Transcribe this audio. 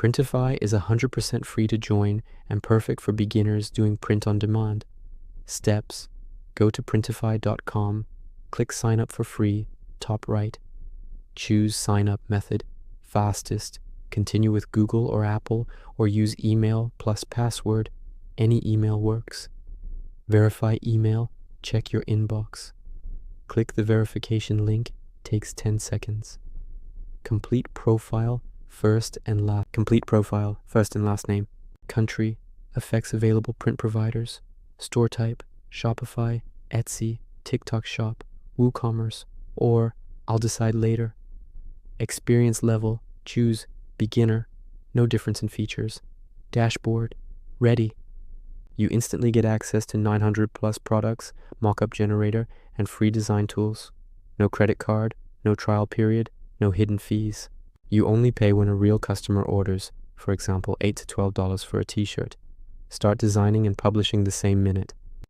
Printify is 100% free to join and perfect for beginners doing print on demand. Steps: go to printify.com, click sign up for free, top right. Choose sign up method, fastest, continue with Google or Apple, or use email plus password. Any email works. Verify email, check your inbox. Click the verification link, takes 10 seconds. Complete profile, first and last name. Country, affects available print providers. Store type, Shopify, Etsy, TikTok Shop, WooCommerce, or I'll decide later. Experience level, choose beginner, no difference in features. Dashboard, ready. You instantly get access to 900 plus products, mockup generator, and free design tools. No credit card, no trial period, no hidden fees. You only pay when a real customer orders, for example, $8 to $12 for a t-shirt. Start designing and publishing the same minute.